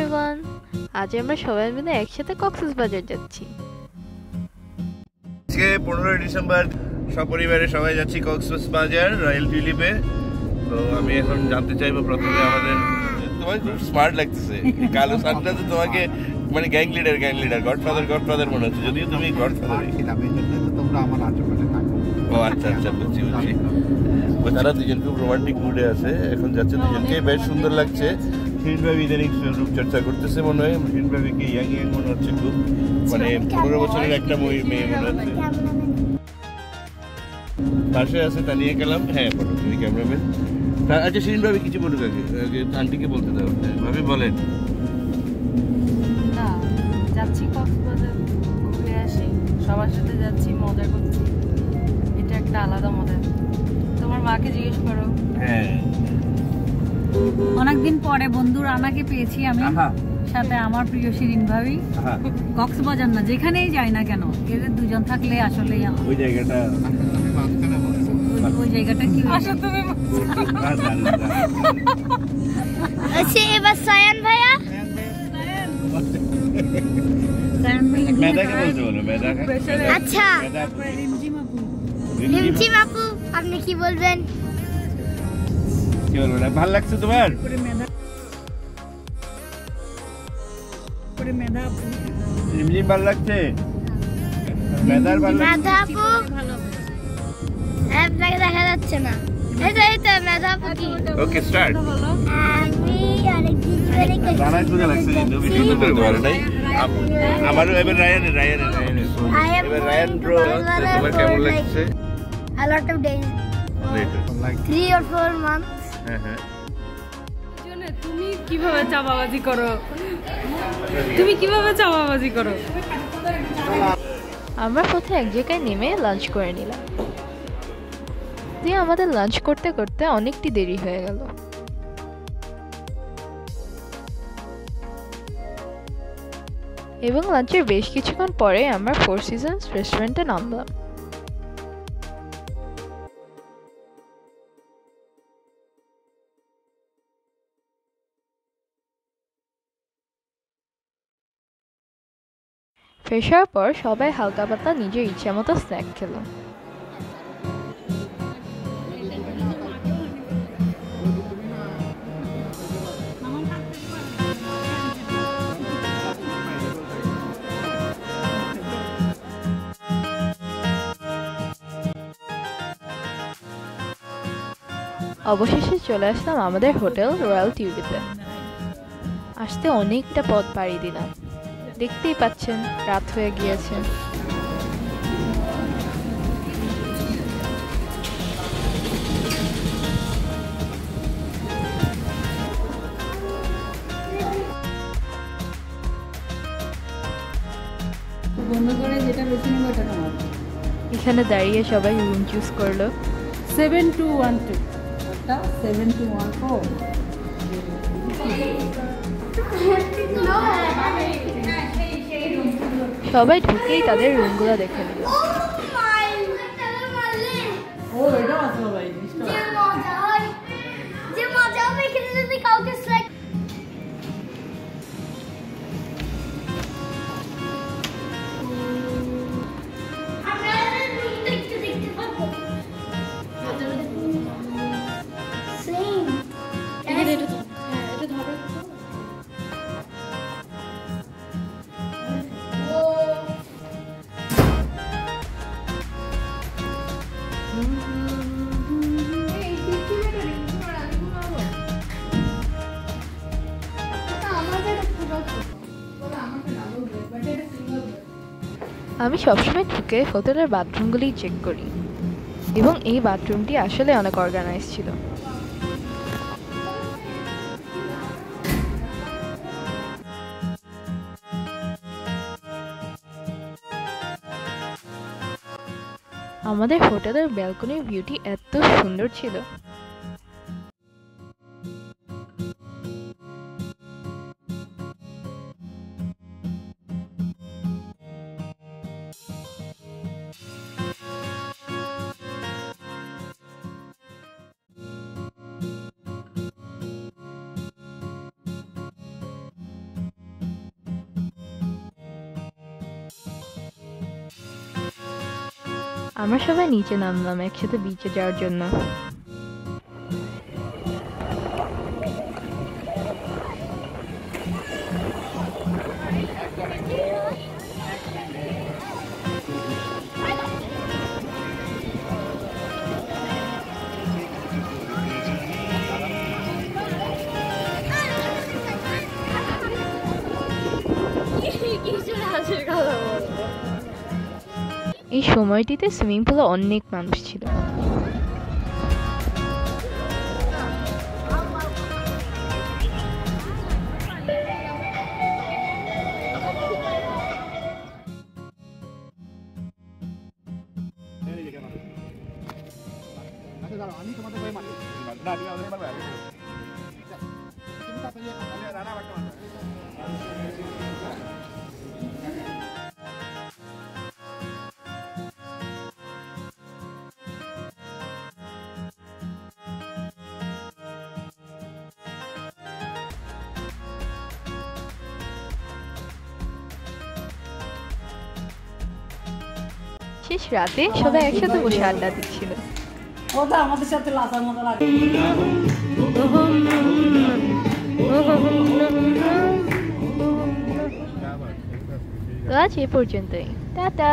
Everyone, আজ আমরা সবাই মিলে একসাথে কক্সবাজার যাচ্ছি। আজকে 15 ডিসেম্বর সপরিবারে সবাই যাচ্ছি কক্সবাজার রয়্যাল টিউলিপে। তো আমি এখন জানতে চাইবো প্রথমে আমাদের, তোমাকে খুব স্মার্ট লাগতেছে কালো সানটাতে, তোমাকে মানে গ্যাং লিডার গডফাদার মনে হচ্ছে, যদিও তুমি গডফাদার। তোমরা আমার আশেপাশে থাকো। ও আচ্ছা বুঝছি। তারা দুজন খুব রোমান্টিক মুডে আছে, এখন যাচ্ছে দুজনকে, বেশ সুন্দর লাগছে। শিরিন ভাবি ইদানিং রূপচর্চা করতেছে মনে হয়, শিরিন ভাবিকে ইয়াং মনে হচ্ছে খুব, মানে 15 বছরের একটা মেয়ে মনে হচ্ছে। পাশে আছে তানিয়া কালাম, হ্যাঁ বলো তুমি ক্যামেরাম্যান। আচ্ছা শিরিন ভাবি কিছু বলুক আগে, আন্টিকে বলতে দাও। ভাবি বলেন। না, যাচ্ছি কক্সবাজার ঘুরে আসি, সবার সাথে যাচ্ছি, মজা করছি, এটা একটা আলাদা মজা। তোমার মাকে জিজ্ঞেস করো। হ্যাঁ, অনেকদিন পরে বন্ধু রানাকে পেয়েছি আমি, সাথে আমার প্রিয় শিরিন ভাবি। কক্সবাজার না, যেখানেই যাই না কেন, এদের দুজন থাকলে আসলে ওই জায়গাটা কি আসো তুমি। আচ্ছা এবার সায়ান ভাইয়া, মেধাকে বলতে বলো, মেধাকে। আচ্ছা রিমঝিম আপু, আপনি কি বলবেন? কি বলবো না, ভালো লাগছে তোমার? রিমঝিম ভালো লাগছে, মেধার ভালো লাগছে। মেধা আপু আপনাকে দেখা যাচ্ছে না, এই তো মেধা আপু কি? Okay start. আমি আরেকদিন ধরে রানার খুঁজে লাগছে, নবী সুন্দর বলতে পারে নাই। আমারও এবার রায়ান এবার রায়ান ব্রো, তোমার কেমন লাগছে? a lot of days, like 3 or 4 months. হ্যাঁ তুমি কিভাবে চাপাবাজি করো? আমরা পথে এক জায়গায় নেমে লাঞ্চ করে নিলাম, দিয়ে আমাদের লাঞ্চ করতে করতে অনেকটি দেরি হয়ে গেল। এবং লাঞ্চের বেশ কিছুক্ষণ পরে আমরা 4 Seasons রেস্টুরেন্টে নামলাম। ফ্রেশ হওয়ার পর সবাই হালকা পাতলা নিজের ইচ্ছা মতো স্ন্যাক খেলো। অবশেষে চলে আসলাম আমাদের হোটেল রয়্যাল টিউলিপে। আসতে অনেকটা পথ পাড়ি দিলাম, দেখতেই পাচ্ছেন রাত হয়ে গিয়েছে। এখানে দাঁড়িয়ে সবাই রুম চুজ করলো। 7212 7214। সবাই ঢুকেই তাদের রুমগুলো দেখে নিল। আমি সবসময় ঢুকে হোটেলের বাথরুমগুলি চেক করি, এবং এই বাথরুমটি আসলে অনেক অর্গানাইজ ছিল। আমাদের হোটেলের ব্যালকনির ভিউটি এত সুন্দর ছিল। আমরা সবাই নিচে নামলাম একসাথে বিচে যাওয়ার জন্য। এই সময়টিতে সুইমিং পুলে অনেক মানুষ ছিল। আমি তোমাদের ভাই মানি না তুমি আমাদের পারবে তুমি তাড়াতাড়ি রানা বাটা শেষ রাতে সবাই একসাথে বসে আড্ডা দিচ্ছিল। ওটা আমাদের সাথে লাসার মতো লাগে। তো আজ এ পর্যন্তই, টাটা।